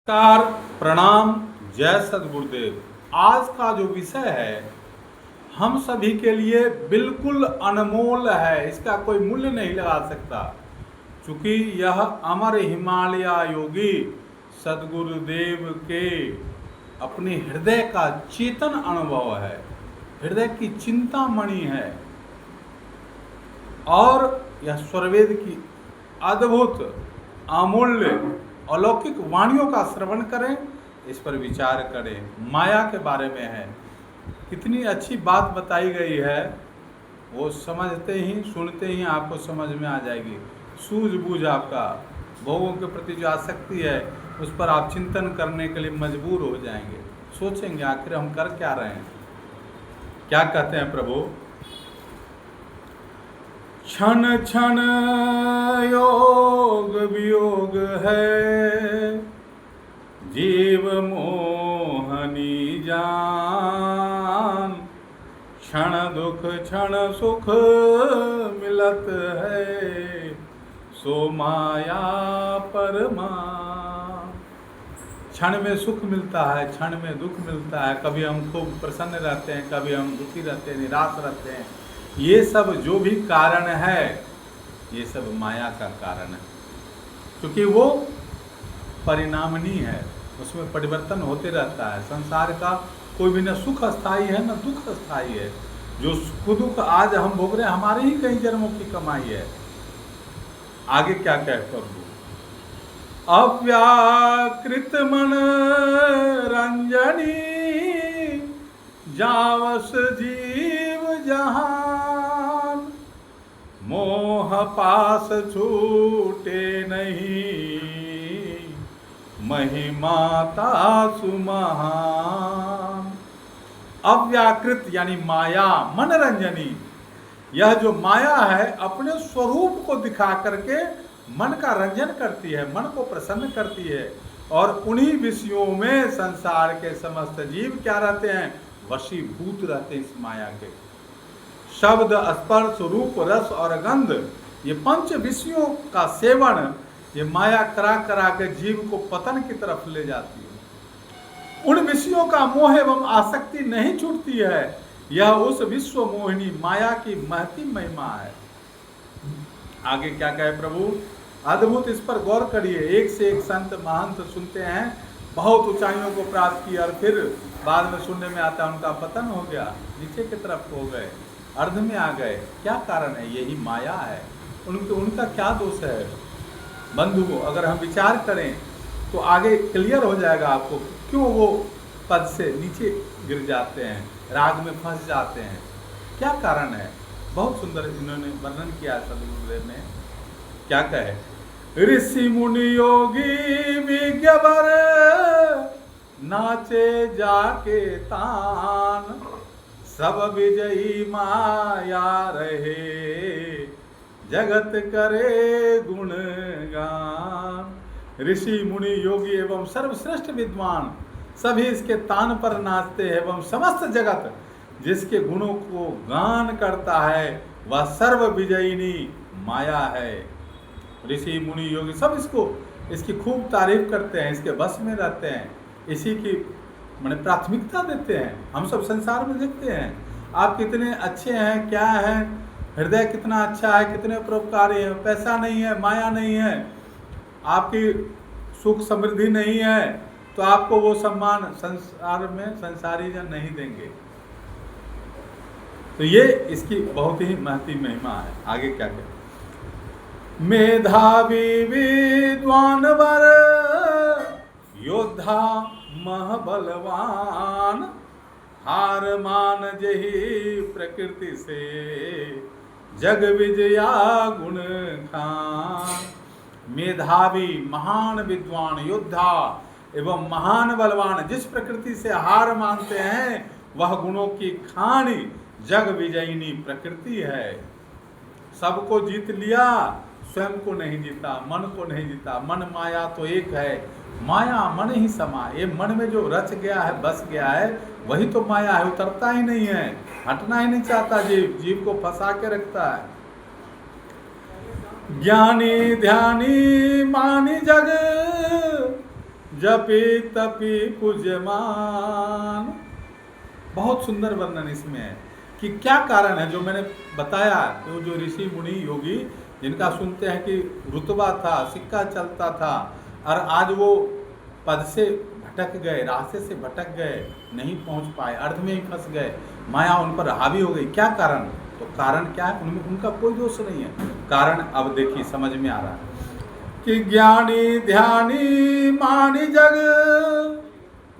नमस्कार, प्रणाम, जय सद्गुरुदेव। आज का जो विषय है हम सभी के लिए बिल्कुल अनमोल है, इसका कोई मूल्य नहीं लगा सकता, क्योंकि यह अमर हिमालय योगी सद्गुरुदेव के अपने हृदय का चेतन अनुभव है, हृदय की चिंतामणि है और यह स्वरवेद की अद्भुत अमूल्य अलौकिक वाणियों का श्रवण करें, इस पर विचार करें। माया के बारे में है, कितनी अच्छी बात बताई गई है, वो समझते ही सुनते ही आपको समझ में आ जाएगी। सूझबूझ आपका भोगों के प्रति जो आसक्ति है उस पर आप चिंतन करने के लिए मजबूर हो जाएंगे, सोचेंगे आखिर हम कर क्या रहे हैं। क्या कहते हैं प्रभु? क्षण क्षण योग वियोग है, जीव मोहनी जान, क्षण दुख क्षण सुख मिलत है, सो माया परमान। क्षण में सुख मिलता है, क्षण में दुख मिलता है, कभी हम खूब प्रसन्न रहते हैं, कभी हम दुखी रहते हैं, निराश रहते हैं। ये सब जो भी कारण है ये सब माया का कारण है, क्योंकि वो परिणामनीय है, उसमें परिवर्तन होते रहता है। संसार का कोई भी न सुख अस्थायी है न दुख अस्थायी है। जो सुख दुख आज हम भोग रहे हैं हमारे ही कई जन्मों की कमाई है। आगे क्या कह प्रभु? अव्याकृत मन रंजनी, जावस जीव जहान, मोह पास छूटे नहीं, महिमाता सुमहान। अव्याकृत यानी माया, मनरंजनी, यह जो माया है अपने स्वरूप को दिखा करके मन का रंजन करती है, मन को प्रसन्न करती है, और उन्हीं विषयों में संसार के समस्त जीव क्या रहते हैं? वशीभूत रहते हैं इस माया के। शब्द, स्पर्श, रूप, रस और गंध, ये पंच विषयों का सेवन ये माया करा करा के जीव को पतन की तरफ ले जाती है। उन विषयों का मोह एवं आसक्ति नहीं छूटती है। यह उस विश्व मोहिनी माया की महती महिमा है। आगे क्या कहे प्रभु? अद्भुत, इस पर गौर करिए। एक से एक संत महंत सुनते हैं, बहुत ऊंचाइयों को प्राप्त किया और फिर बाद में सुनने में आता है उनका पतन हो गया, नीचे की तरफ हो गए, अर्ध में आ गए। क्या कारण है? यही माया है। उनका क्या दोष है? बंधुओं, अगर हम विचार करें तो आगे क्लियर हो जाएगा आपको क्यों वो पद से नीचे गिर जाते हैं, राग में फंस जाते हैं। क्या कारण है? बहुत सुंदर इन्होंने वर्णन किया सद्गुरुदेव ने। क्या कहे? ऋषि मुनि योगी विज्ञवर, नाचे जाके तान, सब विजयी माया रहे, जगत करे गुणगान। ऋषि मुनि योगी एवं सर्वश्रेष्ठ विद्वान सभी इसके तान पर नाचते हैं, एवं समस्त जगत जिसके गुणों को गान करता है वह सर्व विजयिनी माया है। ऋषि मुनि योगी सब इसकी खूब तारीफ करते हैं, इसके बस में रहते हैं, इसी की माने प्राथमिकता देते हैं। हम सब संसार में देखते हैं आप कितने अच्छे हैं, क्या हैं, हृदय कितना अच्छा है, कितने परोपकारी हैं। पैसा नहीं है, माया नहीं है, आपकी सुख समृद्धि नहीं है, तो आपको वो सम्मान संसार में संसारी जन नहीं देंगे। तो ये इसकी बहुत ही महती महिमा है। आगे क्या कहते? मेधावी विद्वान वर, योद्धा महबलवान, हार मान जही प्रकृति से, जग विजया गुण खान। मेधावी, महान विद्वान, योद्धा एवं महान बलवान, जिस प्रकृति से हार मानते हैं वह गुणों की खानी जग विजयिनी प्रकृति है। सबको जीत लिया, स्वयं को नहीं जीता, मन को नहीं जीता। मन माया तो एक है, माया मन ही समा। ये मन में जो रच गया है, बस गया है, वही तो माया है, उतरता ही नहीं है, हटना ही नहीं चाहता। जीव को फंसा के रखता है। ज्ञानी ध्यानी मानी जग, जपी तपी पूज्यमान। बहुत सुंदर वर्णन इसमें है कि क्या कारण है, जो मैंने बताया कि वो जो ऋषि मुनि योगी जिनका सुनते हैं कि रुतबा था, सिक्का चलता था, और आज वो पद से भटक गए, रास्ते से भटक गए, नहीं पहुंच पाए, अर्ध में ही फंस गए, माया उन पर हावी हो गई। क्या कारण? तो कारण क्या है? उनमें उनका कोई दोष नहीं है। कारण अब देखिए समझ में आ रहा है कि ज्ञानी ध्यानी मानी जग,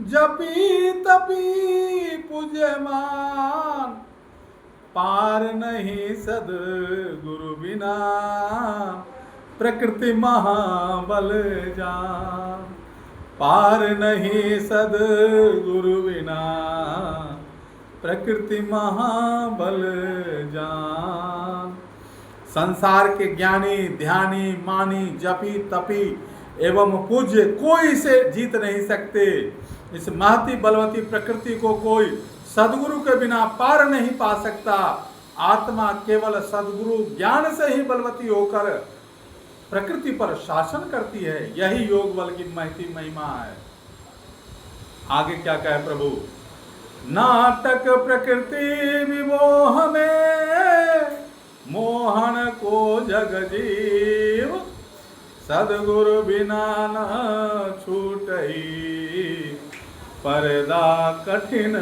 जपी तपी पूज्यमान, पार नहीं सद्गुरु बिना, प्रकृति महाबल जान। पार नहीं सद्गुरु बिना, प्रकृति महाबल जान। संसार के ज्ञानी ध्यानी मानी जपी तपी एवं पूज्य कोई से जीत नहीं सकते। इस महती बलवती प्रकृति को कोई सदगुरु के बिना पार नहीं पा सकता। आत्मा केवल सदगुरु ज्ञान से ही बलवती होकर प्रकृति पर शासन करती है। यही योग बल की महती महिमा है। आगे क्या कहे प्रभु? नाटक प्रकृति विमोह में, मोहन को जग जीव, सदगुरु बिना न छूटई, पर्दा कठिन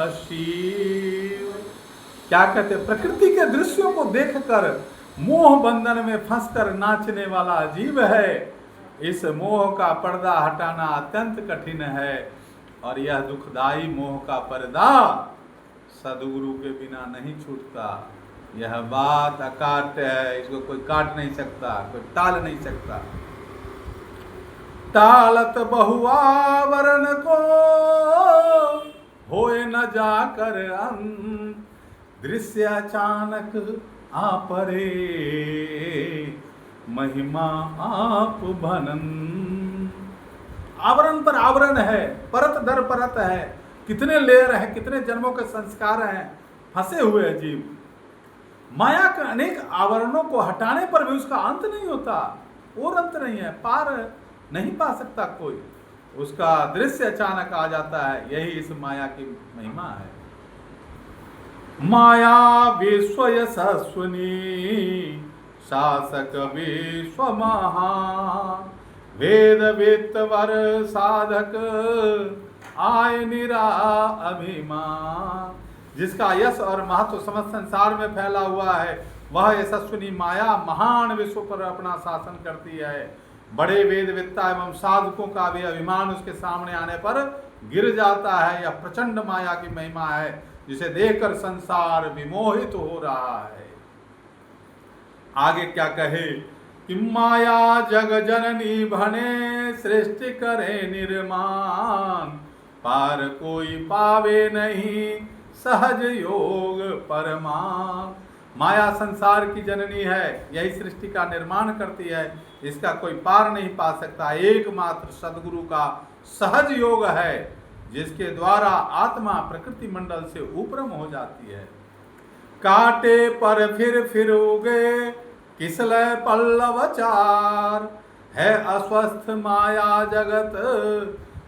अशीव। क्या कहते? प्रकृति के दृश्यों को देखकर मोह बंधन में फंसकर नाचने वाला जीव है। इस मोह का पर्दा हटाना अत्यंत कठिन है, और यह दुखदाई मोह का पर्दा सदगुरु के बिना नहीं छूटता। यह बात अकाट्य है, इसको कोई काट नहीं सकता, कोई टाल नहीं सकता। टालत बहुआवरण को होए न जाकर अंत, दृश्य अचानक आपरे, महिमा आप भनन। आवरण पर आवरण है, परत दर परत है, कितने लेयर है, कितने जन्मों के संस्कार हैं, फंसे हुए हैं जीव। माया के अनेक आवरणों को हटाने पर भी उसका अंत नहीं होता, और अंत नहीं है, पार नहीं पा सकता कोई। उसका दृश्य अचानक आ जाता है। यही इस माया की महिमा है। माया विश्व यशस्विनी, शासक विश्व महान, वेद वित्तवर साधक, आय निरा अभिमान। जिसका यश और महत्व समस्त संसार में फैला हुआ है, वह यशस्विनी माया महान विश्व पर अपना शासन करती है। बड़े वेद वित्ता एवं साधकों का भी अभिमान उसके सामने आने पर गिर जाता है। यह प्रचंड माया की महिमा है, जिसे देखकर संसार विमोहित हो रहा है। आगे क्या कहे कि माया जग जननी भने, सृष्टि करे निर्माण, पार कोई पावे नहीं, सहज योग परमान। माया संसार की जननी है, यही सृष्टि का निर्माण करती है, इसका कोई पार नहीं पा सकता। एकमात्र सदगुरु का सहज योग है, जिसके द्वारा आत्मा प्रकृति मंडल से उपरम हो जाती है। काटे पर फिर उगे, किसलय पल्लव चार, है अस्वस्थ माया जगत,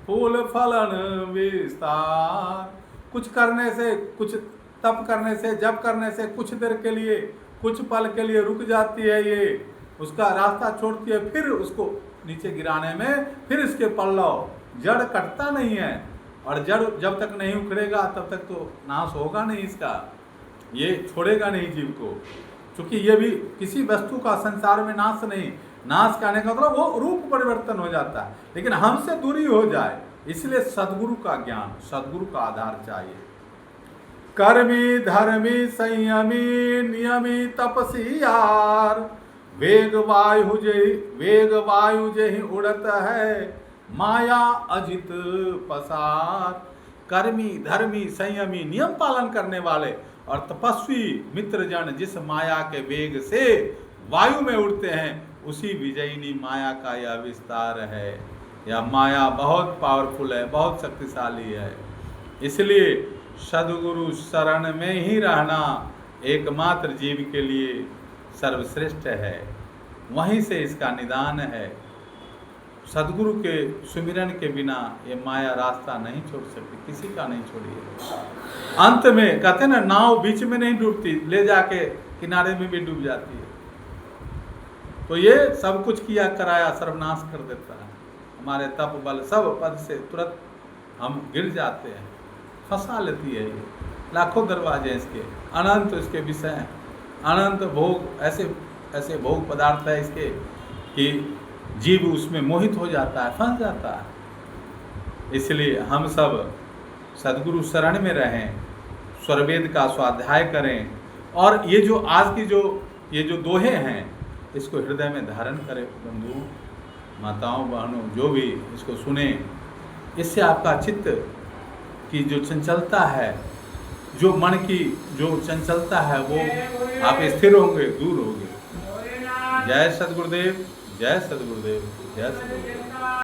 फूल फलन विस्तार। कुछ करने से, कुछ तप करने से, जप करने से कुछ देर के लिए, कुछ पल के लिए रुक जाती है, ये उसका रास्ता छोड़ती है, फिर उसको नीचे गिराने में फिर इसके पल्लव, जड़ कटता नहीं है, और जड़ जब तक नहीं उखड़ेगा तब तक तो नाश होगा नहीं इसका, ये छोड़ेगा नहीं जीव को। क्योंकि ये भी किसी वस्तु का संसार में नाश नहीं, नाश करने का मतलब वो रूप परिवर्तन हो जाता है, लेकिन हमसे दूरी हो जाए, इसलिए सदगुरु का ज्ञान, सदगुरु का आधार चाहिए। कर्मी धर्मी संयमी नियमी तपसी यार, वेग वायु जहि उड़त है, माया अजित पसार। कर्मी धर्मी संयमी नियम पालन करने वाले और तपस्वी मित्र जन जिस माया के वेग से वायु में उड़ते हैं, उसी विजयिनी माया का यह विस्तार है। यह माया बहुत पावरफुल है, बहुत शक्तिशाली है। इसलिए सद्गुरु शरण में ही रहना एकमात्र जीव के लिए सर्वश्रेष्ठ है, वहीं से इसका निदान है। सदगुरु के सुमिरन के बिना ये माया रास्ता नहीं छोड़ सकती, किसी का नहीं छोड़िए। अंत में कहते हैं ना, नाव बीच में नहीं डूबती, ले जाके किनारे में भी डूब जाती है। तो ये सब कुछ किया कराया सर्वनाश कर देता है। हमारे तप बल सब पद से तुरंत हम गिर जाते हैं, फंसा लेती है ये। लाखों दरवाजे इसके, अनंत इसके विषय हैं, अनंत भोग, ऐसे ऐसे भोग पदार्थ है इसके कि जीव उसमें मोहित हो जाता है, फंस जाता है। इसलिए हम सब सद्गुरु शरण में रहें, स्वरवेद का स्वाध्याय करें, और ये जो आज की ये जो दोहे हैं इसको हृदय में धारण करें। बंधु माताओं बहनों जो भी इसको सुने, इससे आपका चित्त की जो चंचलता है, जो मन की जो चंचलता है, वो आप स्थिर होंगे, दूर होंगे। जय सद्गुरुदेव, जय सद्गुरुदेव, जय सद्गुरुदेव।